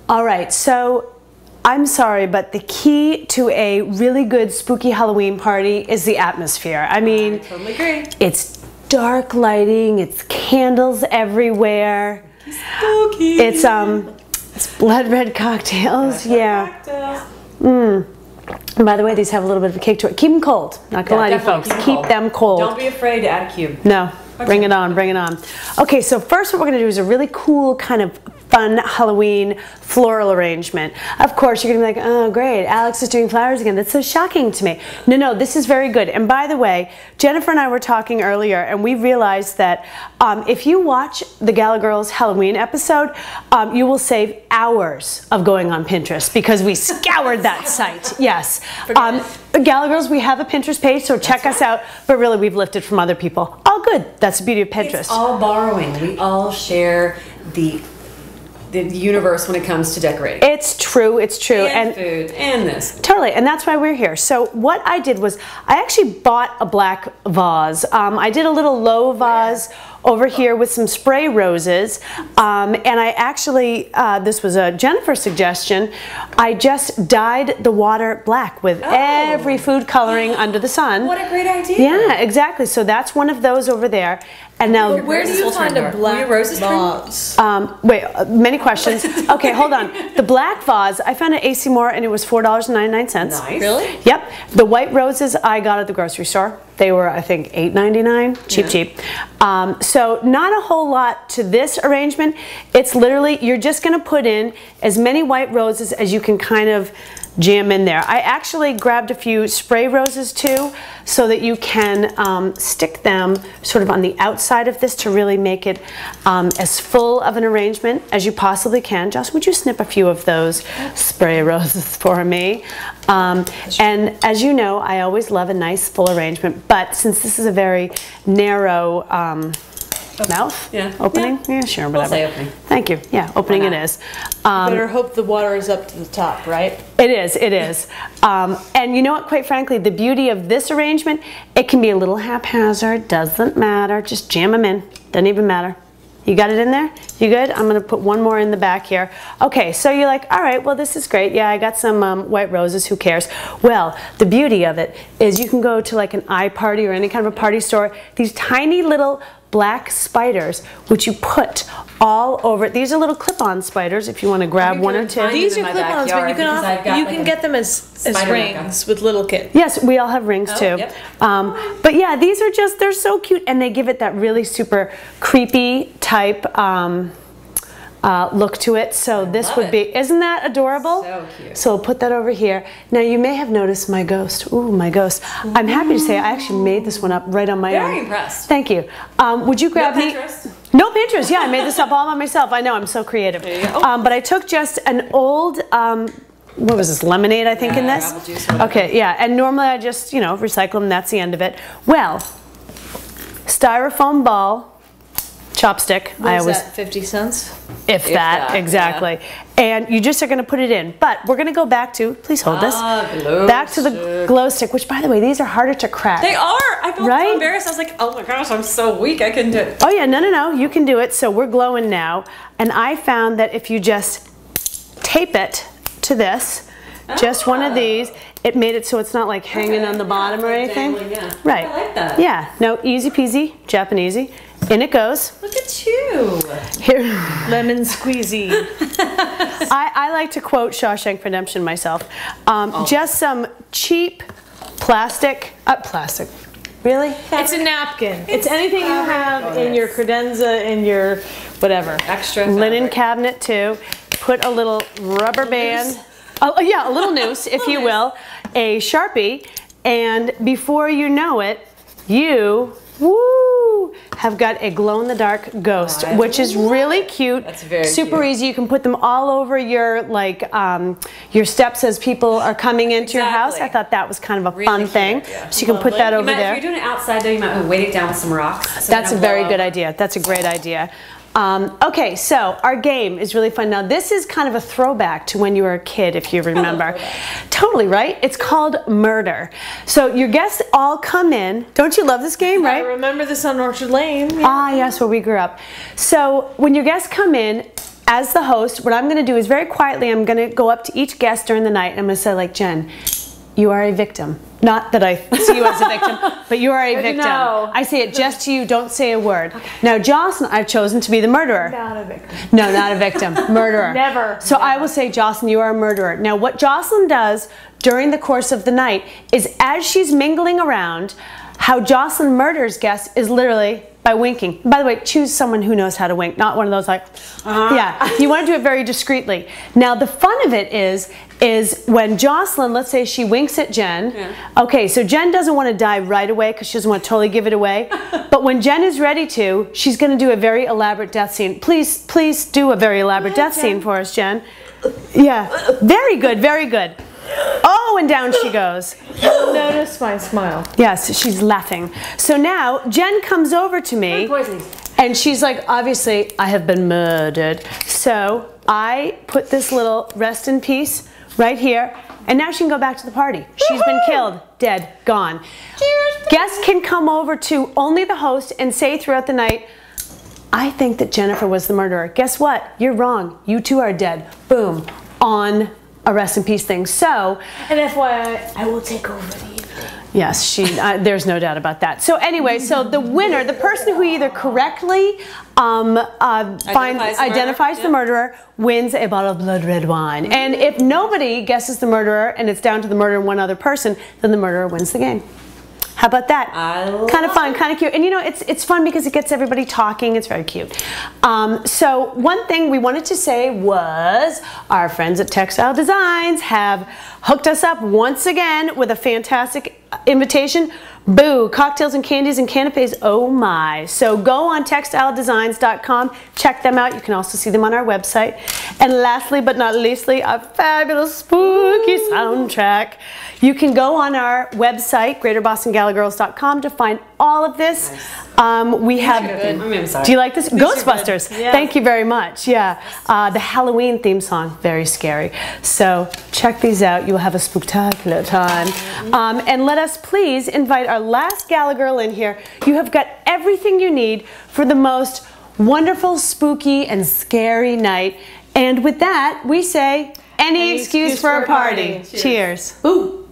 All right, so I'm sorry, but the key to a really good spooky Halloween party is the atmosphere. I mean, I totally agree. It's dark lighting, it's candles everywhere. Spooky. It's blood red cocktails, yeah. Cocktails. And by the way, these have a little bit of a kick to it. Keep them cold. Not gonna lie to you folks. Keep them cold. Don't be afraid to add a cube. No. Bring it on, bring it on. Okay, so first what we're gonna do is a really cool kind of fun Halloween floral arrangement. Of course, you're gonna be like, oh great, Alex is doing flowers again. That's so shocking to me. No, this is very good. And by the way, Jennifer and I were talking earlier and we realized that if you watch the Gala Girls Halloween episode, you will save hours of going on Pinterest because we scoured that site. Yes. Gala Girls, we have a Pinterest page, so check us out. But really, we've lifted from other people. All good. That's the beauty of Pinterest. It's all borrowing. We all share the universe when it comes to decorating. It's true, it's true. And food, and this. Totally, and that's why we're here. So what I did was, I actually bought a black vase. I did a little low vase over here with some spray roses. And I actually, this was a Jennifer suggestion, I just dyed the water black with every food coloring under the sun. What a great idea. Yeah, exactly. So that's one of those over there. And now, where do you find a black vase? Wait, many questions. Okay, hold on. The black vase, I found at AC Moore and it was $4.99. Nice. Really? Yep. The white roses I got at the grocery store. They were, I think, $8.99. Cheap. So not a whole lot to this arrangement. It's literally, you're just going to put in as many white roses as you can kind of jam in there. I actually grabbed a few spray roses too, so that you can stick them sort of on the outside of this to really make it as full of an arrangement as you possibly can. Joss, would you snip a few of those spray roses for me? And as you know, I always love a nice full arrangement, but since this is a very narrow mouth opening, yeah, sure, whatever. We'll say opening. Thank you. Yeah, opening it is. Better hope the water is up to the top, right? It is, it is. And you know what, quite frankly, the beauty of this arrangement, it can be a little haphazard, doesn't matter, just jam them in, doesn't even matter. You got it in there? You good? I'm gonna put one more in the back here. Okay, so you're like, all right, well this is great. Yeah, I got some white roses, who cares? Well, the beauty of it is you can go to like an iParty or any kind of a party store, these tiny little black spiders, which you put all over. These are little clip-on spiders if you want to grab one or two. These are clip-ons, but you can get them as rings with little kids. Yes, we all have rings too. Yep. But yeah, these are just, they're so cute, and they give it that really super creepy type look to it. So this would be, isn't that adorable? So cute. So we'll put that over here. Now you may have noticed my ghost. Ooh, my ghost. I'm happy to say I actually made this one up right on my own. Very impressed. Thank you. Would you grab me? Pinterest? No Pinterest. Yeah, I made this up all by myself. I know, I'm so creative. But I took just an old, what was this, lemonade, I think, in this? Apple juice, whatever. Okay, yeah, and normally I just, you know, recycle them, that's the end of it. Well, styrofoam ball, chopstick. What is that, 50 cents? If that, exactly. Yeah. And you just are going to put it in. But we're going to go back to, please hold this, back to the glow stick, which by the way, these are harder to crack. They are! I felt so embarrassed. I was like, oh my gosh, I'm so weak, I couldn't do it. Oh yeah, no, you can do it. So we're glowing now. And I found that if you just tape it to this, just one of these, it made it so it's not like hanging on the bottom or anything. Right. I like that. Yeah, no, easy peasy, Japanesey. In it goes. Look at you. Here. Lemon squeezy. I like to quote Shawshank Redemption myself. Just some cheap plastic. Really? It's a napkin. It's anything you have in your credenza, in your whatever. Extra linen cabinet too. Put a little rubber band. Oh yeah, a little noose, if you will. A Sharpie, and before you know it, you have got a glow-in-the-dark ghost, which is really cute. That's very super easy. You can put them all over your your steps as people are coming into your house. I thought that was kind of a fun thing. So you can put that over there. If you're doing it outside though, you might want to weight it down with some rocks. That's a very good idea. That's a great idea. Okay, so our game is really fun. Now this is kind of a throwback to when you were a kid, if you remember. Totally, right? It's called Murder. So your guests all come in. Don't you love this game, right? I remember this on Orchard Lane. Yeah. Ah, yes, where we grew up. So when your guests come in, as the host, what I'm going to do is very quietly, I'm going to go up to each guest during the night and I'm going to say like, Jen, you are a victim. Not that I see you as a victim, but you are a victim. No. I say it just to you, don't say a word. Okay. Now, Jocelyn, I've chosen to be the murderer. Not a victim. No, not a victim. Murderer. Never. So I will say, Jocelyn, you are a murderer. Now, what Jocelyn does during the course of the night is as she's mingling around, how Jocelyn murders guests is literally by winking. By the way, choose someone who knows how to wink, not one of those like, yeah. You want to do it very discreetly. Now, the fun of it is when Jocelyn, let's say she winks at Jen. Yeah. Okay, so Jen doesn't want to die right away because she doesn't want to totally give it away. But when Jen is ready to, she's going to do a very elaborate death scene. Please do a very elaborate death scene for us, Jen. Yeah, very good, very good. Oh, and down she goes. Notice my smile. Yes, she's laughing. So now Jen comes over to me and she's like, obviously I have been murdered. So I put this little rest in peace right here and now she can go back to the party. She's been killed, dead, gone. Cheers. Guests can come over to only the host and say throughout the night, I think that Jennifer was the murderer. Guess what? You're wrong. You too are dead. Boom. On a rest in peace thing. So, and FYI, I will take over the evening. Yes, there's no doubt about that. So anyway, so the winner, the person who either correctly identifies the murderer, wins a bottle of blood red wine. And if nobody guesses the murderer and it's down to the murderer and one other person, then the murderer wins the game. How about that? Kind of fun, kind of cute. And you know, it's fun because it gets everybody talking. It's very cute. So one thing we wanted to say was our friends at Textile Designs have hooked us up once again with a fantastic invitation. Boo, cocktails and candies and canapes, oh my. So go on textiledesigns.com, check them out. You can also see them on our website. And lastly but not leastly, a fabulous spooky soundtrack. You can go on our website, greaterbostongallagirls.com, to find all of this. We have, do you like this? Ghostbusters. Yeah. Thank you very much. Yeah. The Halloween theme song, very scary. So check these out. You will have a spooktacular time. And let us please invite our last Gala girl in here. You have got everything you need for the most wonderful, spooky, and scary night. And with that, we say, any excuse for a party. Cheers. Cheers. Ooh.